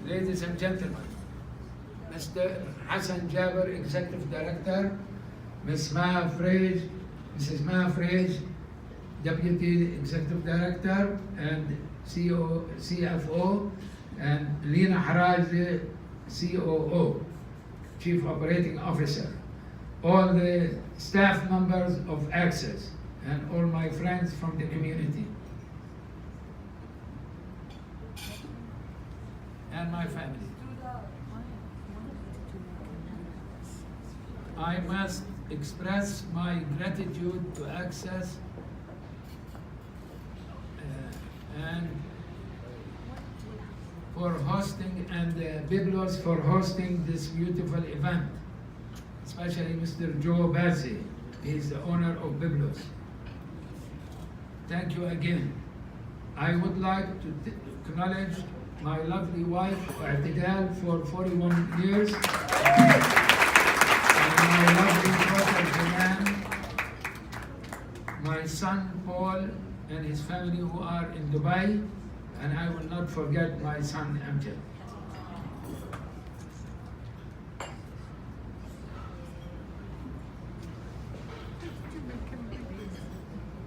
Ladies and gentlemen, Mr. Hassan Jaber, Executive Director, Mrs. Maya Frage, Deputy Executive Director and CFO, and Lina Haraj, COO, Chief Operating Officer, all the staff members of Access, and all my friends from the community, and my family. I must express my gratitude to Access and for hosting, and Biblos for hosting this beautiful event, especially Mr. Joe Bazzi. He's the owner of Biblos. Thank you again. I would like to acknowledge my lovely wife, I'tidal, for 41 years, and my lovely daughter, Janan, my son, Paul, and his family who are in Dubai, and I will not forget my son, Amjad.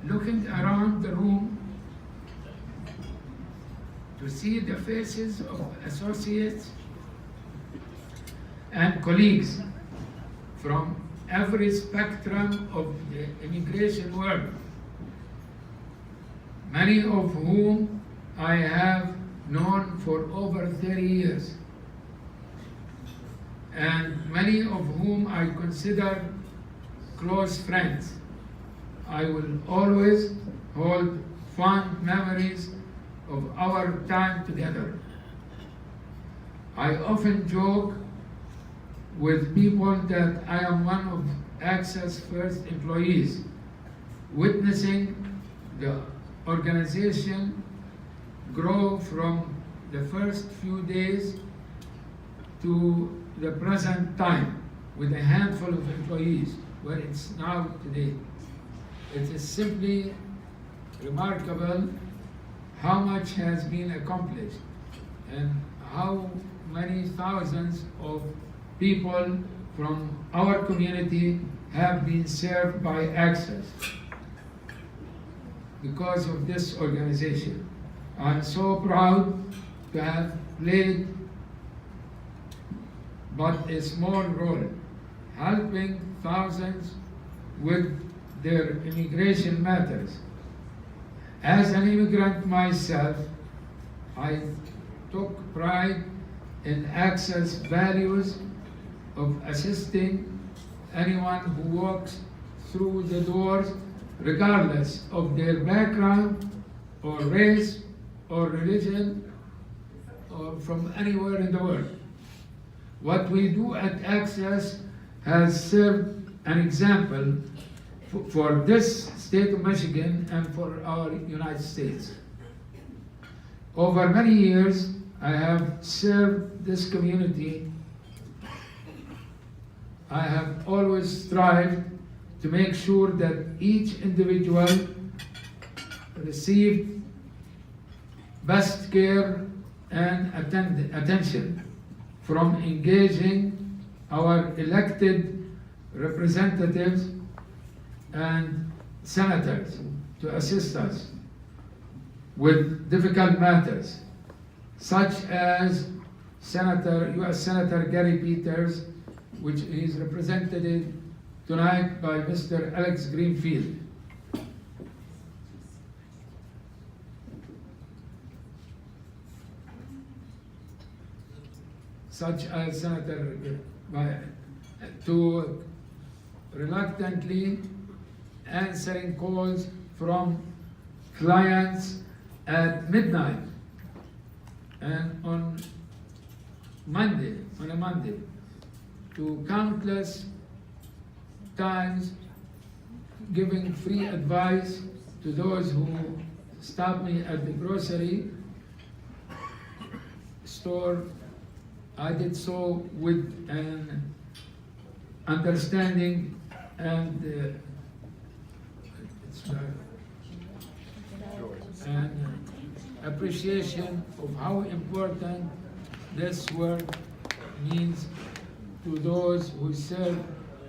Looking around the room to see the faces of associates and colleagues from every spectrum of the immigration world, many of whom I have known for over 30 years, and many of whom I consider close friends. I will always hold fond memories of our time together. I often joke with people that I am one of Access first employees, witnessing the organization grow from the first few days to the present time with a handful of employees, where it's now today. It is simply remarkable how much has been accomplished and how many thousands of people from our community have been served by Access because of this organization. I'm so proud to have played but a small role, helping thousands with their immigration matters. As an immigrant myself, I took pride in Access values of assisting anyone who walks through the doors, regardless of their background or race or religion or from anywhere in the world. What we do at Access has served an example for this state of Michigan and for our United States. Over many years, I have served this community. I have always strived to make sure that each individual received best care and attention from engaging our elected representatives and senators to assist us with difficult matters, such as U.S. Senator Gary Peters, which is represented tonight by Mr. Alex Greenfield. Such as Senator, to reluctantly answering calls from clients at midnight and on a Monday, to countless times giving free advice to those who stop me at the grocery store. I did so with an understanding and appreciation of how important this word means to those who serve.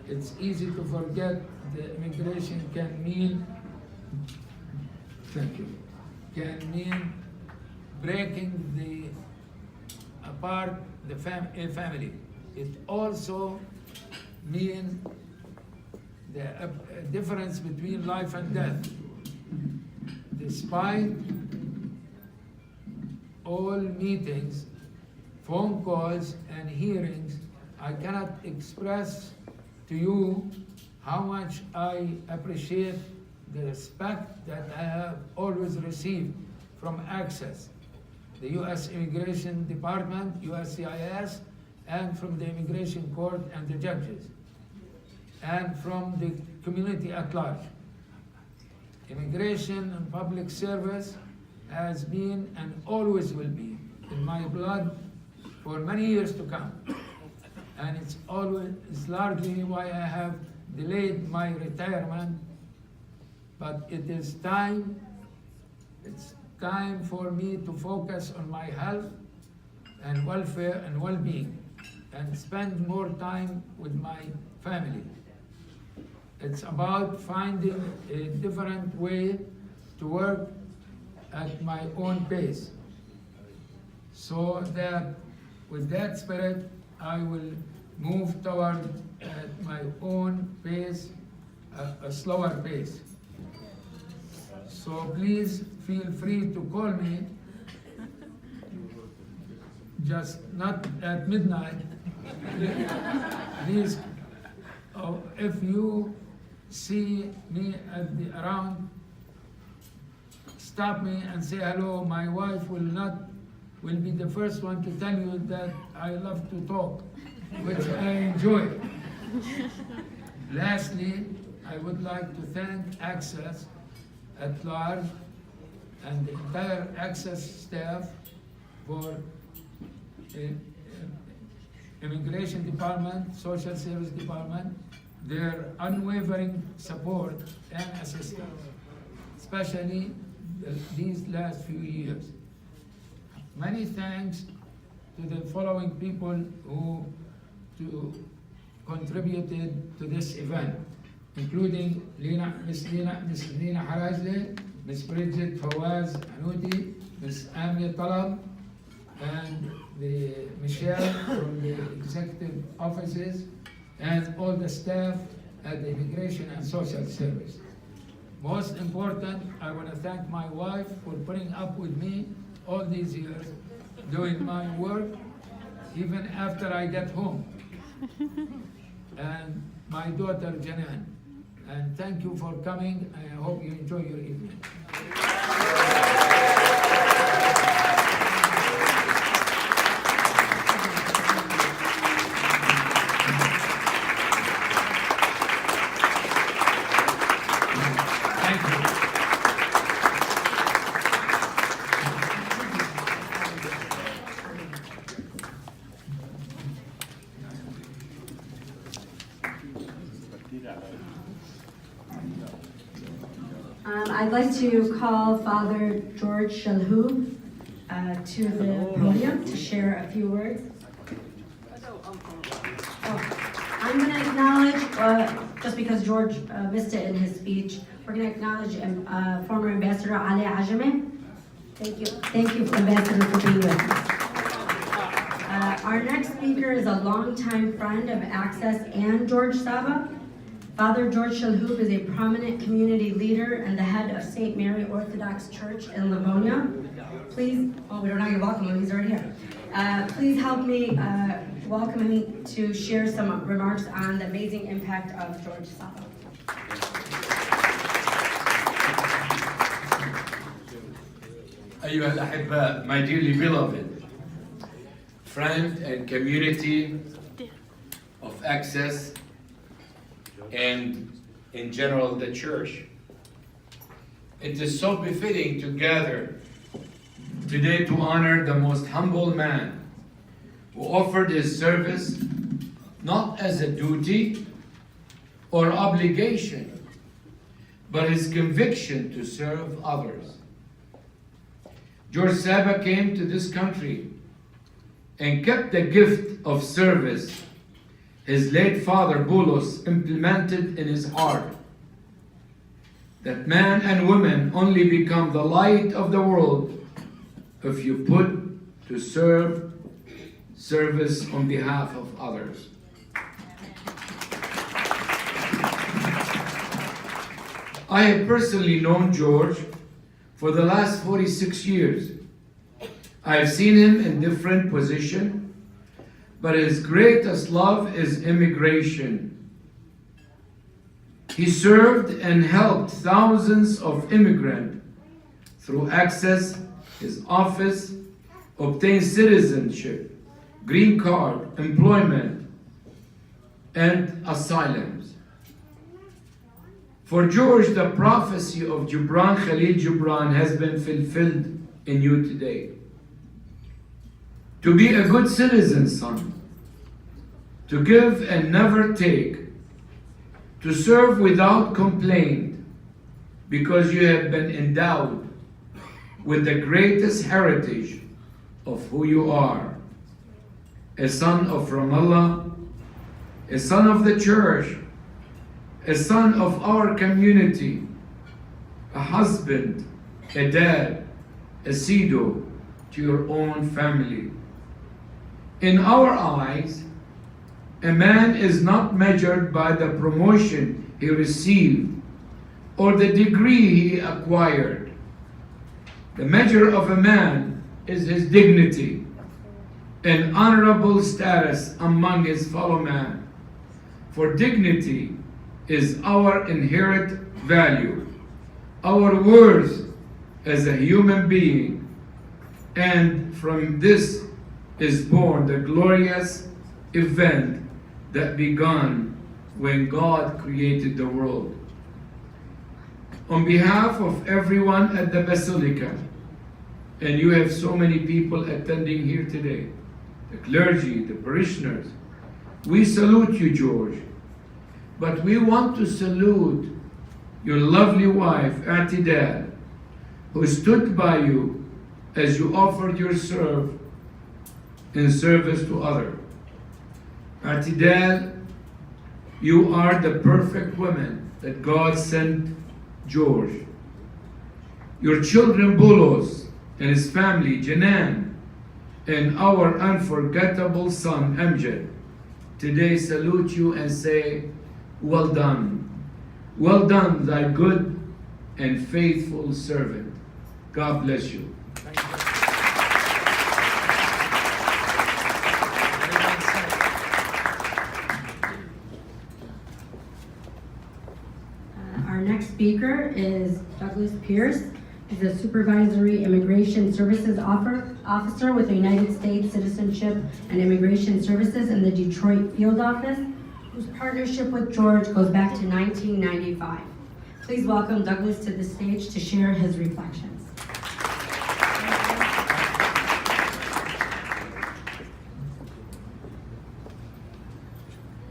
It's easy to forget the immigration can mean, thank you, can mean breaking apart a family. It also means the difference between life and death. Despite all meetings, phone calls, and hearings, I cannot express to you how much I appreciate the respect that I have always received from Access, the U.S. Immigration Department, USCIS, and from the Immigration Court and the judges, and from the community at large. Immigration and public service has been and always will be in my blood for many years to come. And it's largely why I have delayed my retirement, but it's time for me to focus on my health and welfare and well-being and spend more time with my family. It's about finding a different way to work at my own pace, so that with that spirit, I will move toward at my own pace, a slower pace. So please feel free to call me, just not at midnight. Please, if you see me around, stop me and say hello. My wife will be the first one to tell you that I love to talk, which I enjoy. Lastly, I would like to thank Access at large and the entire Access staff for Immigration Department, Social Service Department, their unwavering support and assistance, especially these last few years. Many thanks to the following people who contributed to this event, including Mrs. Lina Harajli, Ms. Bridget Fawaz Anuti, Ms. Amia Talab, and Michelle from the executive offices, and all the staff at the Immigration and Social Service. Most important, I want to thank my wife for putting up with me all these years, doing my work, even after I get home. And my daughter, Janan. And thank you for coming, and I hope you enjoy your evening. I'd like to call Father George Shalhoub to the podium to share a few words. I'm going to acknowledge, just because George missed it in his speech, we're going to acknowledge former Ambassador Ali Ajame. Thank you. Thank you, Ambassador, for being with us. Our next speaker is a longtime friend of Access and George Saba. Father George Shalhoub is a prominent community leader and the head of St. Mary Orthodox Church in Livonia. Please, we're not going to welcome him, he's already here. Please help me welcome him to share some remarks on the amazing impact of George Saba. أيها الأحباء, my dearly beloved, friend and community of Access, and in general the church. It is so befitting to gather today to honor the most humble man who offered his service not as a duty or obligation, but his conviction to serve others. George Saba came to this country and kept the gift of service his late father Boulos implemented in his heart, that man and woman only become the light of the world if you put to service on behalf of others. I have personally known George for the last 46 years. I have seen him in different positions, but his greatest love is immigration. He served and helped thousands of immigrants through access his office, obtain citizenship, green card, employment, and asylums. For George, the prophecy of Gibran Khalil Gibran has been fulfilled in you today. To be a good citizen, son. To give and never take. To serve without complaint, because you have been endowed with the greatest heritage of who you are. A son of Ramallah, a son of the church, a son of our community, a husband, a dad, a sido to your own family. In our eyes, a man is not measured by the promotion he received or the degree he acquired. The measure of a man is his dignity and honorable status among his fellow man. For dignity is our inherent value, our worth as a human being, and from this is born the glorious event that began when God created the world. On behalf of everyone at the Basilica, and you have so many people attending here today, the clergy, the parishioners, we salute you, George. But we want to salute your lovely wife, Atidal, who stood by you as you offered your in service to others. Atidal, you are the perfect woman that God sent George. Your children, Boulos and his family, Janan, and our unforgettable son, Amjad, today salute you and say, well done. Well done, thy good and faithful servant. God bless you. Our next speaker is Douglas Pierce. He's a Supervisory Immigration Services Officer with the United States Citizenship and Immigration Services in the Detroit Field Office, whose partnership with George goes back to 1995. Please welcome Douglas to the stage to share his reflections.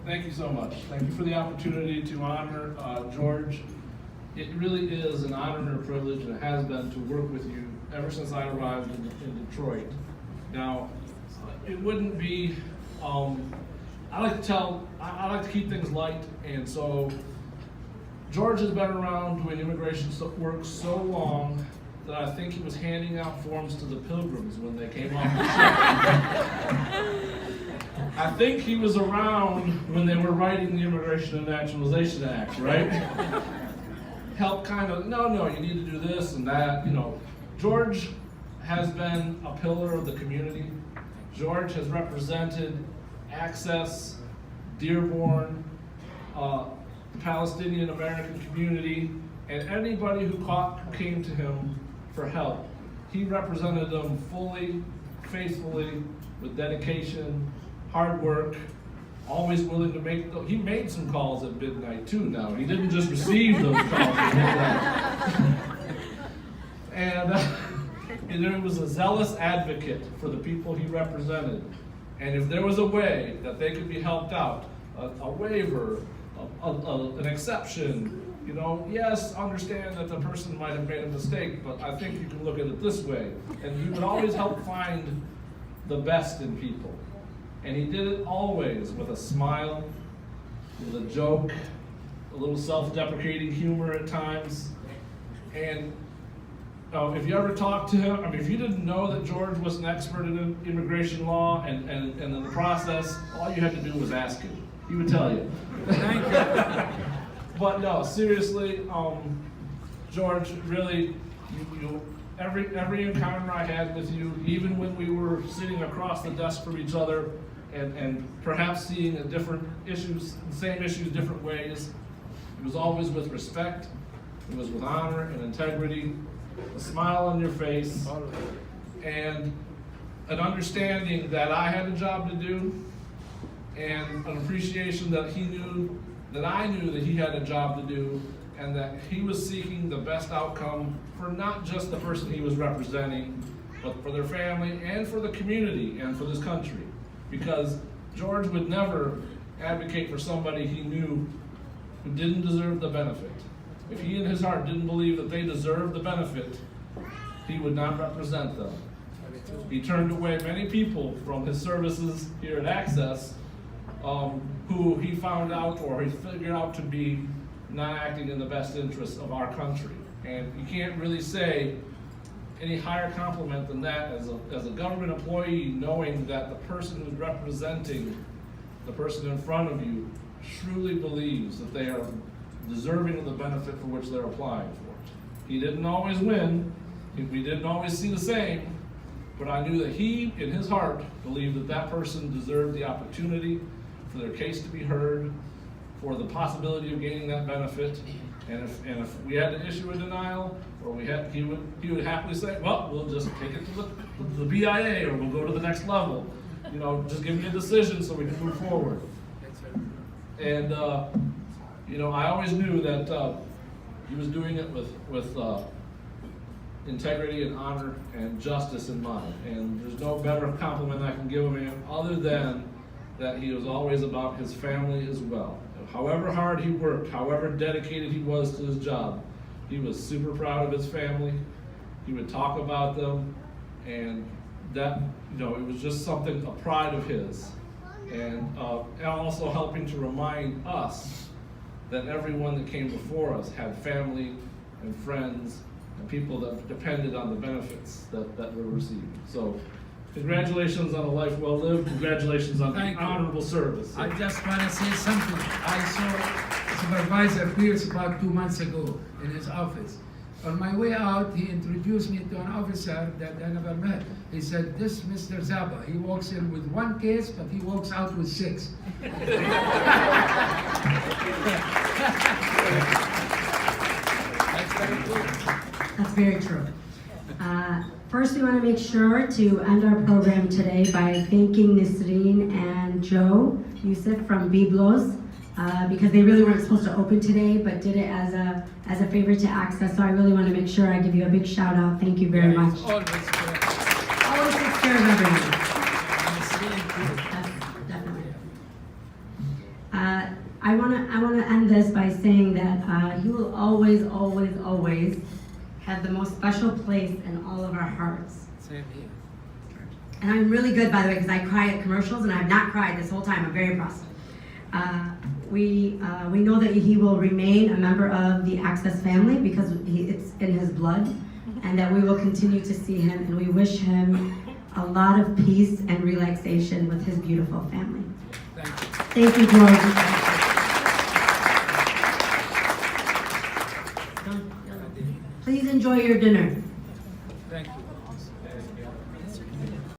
Thank you so much. Thank you for the opportunity to honor George. It really is an honor and a privilege, and it has been, to work with you ever since I arrived in Detroit. Now, it wouldn't be, I like to keep things light, and so George has been around doing immigration work so long that I think he was handing out forms to the pilgrims when they came off the ship. I think he was around when they were writing the Immigration and Naturalization Act, right? Help kind of, no, you need to do this and that, you know. George has been a pillar of the community. George has represented Access, Dearborn, the Palestinian American community, and anybody who came to him for help. He represented them fully, faithfully, with dedication, hard work, always willing to he made some calls at midnight too now. He didn't just receive those calls at midnight. And he was a zealous advocate for the people he represented. And if there was a way that they could be helped out, a waiver, an exception, you know, yes, understand that the person might have made a mistake, but I think you can look at it this way. And he would always help find the best in people. And he did it always with a smile, with a joke, a little self-deprecating humor at times. And if you ever talked to him, I mean, if you didn't know that George was an expert in immigration law and in the process, all you had to do was ask him. He would tell you. Thank you. But no, seriously, George, really, every encounter I had with you, even when we were sitting across the desk from each other and perhaps seeing the same issues different ways, it was always with respect, it was with honor and integrity, a smile on your face, and an understanding that I had a job to do, and an appreciation that I knew that he had a job to do, and that he was seeking the best outcome for not just the person he was representing, but for their family and for the community and for this country. Because George would never advocate for somebody he knew who didn't deserve the benefit. If he in his heart didn't believe that they deserved the benefit, he would not represent them. He turned away many people from his services here at Access who he found out or he figured out to be not acting in the best interests of our country. And you can't really say any higher compliment than that as a government employee, knowing that the person who's representing the person in front of you truly believes that they are deserving of the benefit for which they're applying for it. He didn't always win, we didn't always see the same, but I knew that he, in his heart, believed that that person deserved the opportunity for their case to be heard, for the possibility of gaining that benefit. And if we had to issue a denial, or he would happily say, well, we'll just take it to the BIA, or we'll go to the next level. You know, just give me a decision so we can move forward. And you know, I always knew that he was doing it with integrity and honor and justice in mind. And there's no better compliment I can give him other than that he was always about his family as well. However hard he worked, however dedicated he was to his job, he was super proud of his family. He would talk about them, and that, you know, it was just something, a pride of his. And also helping to remind us that everyone that came before us had family and friends and people that depended on the benefits that we're receiving. So, congratulations on a life well lived. Congratulations on honorable service. I just want to say something. I saw Supervisor Pierce about 2 months ago in his office. On my way out, he introduced me to an officer that I never met. He said, "This Mr. Zaba, he walks in with 1 case, but he walks out with 6. That's very cool. That's very true. First, we want to make sure to end our program today by thanking Nisreen and Joe Yusuf from Biblos because they really weren't supposed to open today, but did it as a favor to Access. So I really want to make sure I give you a big shout out. Thank you very much. Always good. Always takes care of everyone. Definitely. I want to end this by saying that you will always, always, always have the most special place in all of our hearts. Same here. And I'm really good, by the way, because I cry at commercials, and I have not cried this whole time. I'm very impressed. We know that he will remain a member of the Access family because it's in his blood, and that we will continue to see him, and we wish him a lot of peace and relaxation with his beautiful family. Thank you. Thank you, George. Please enjoy your dinner. Thank you.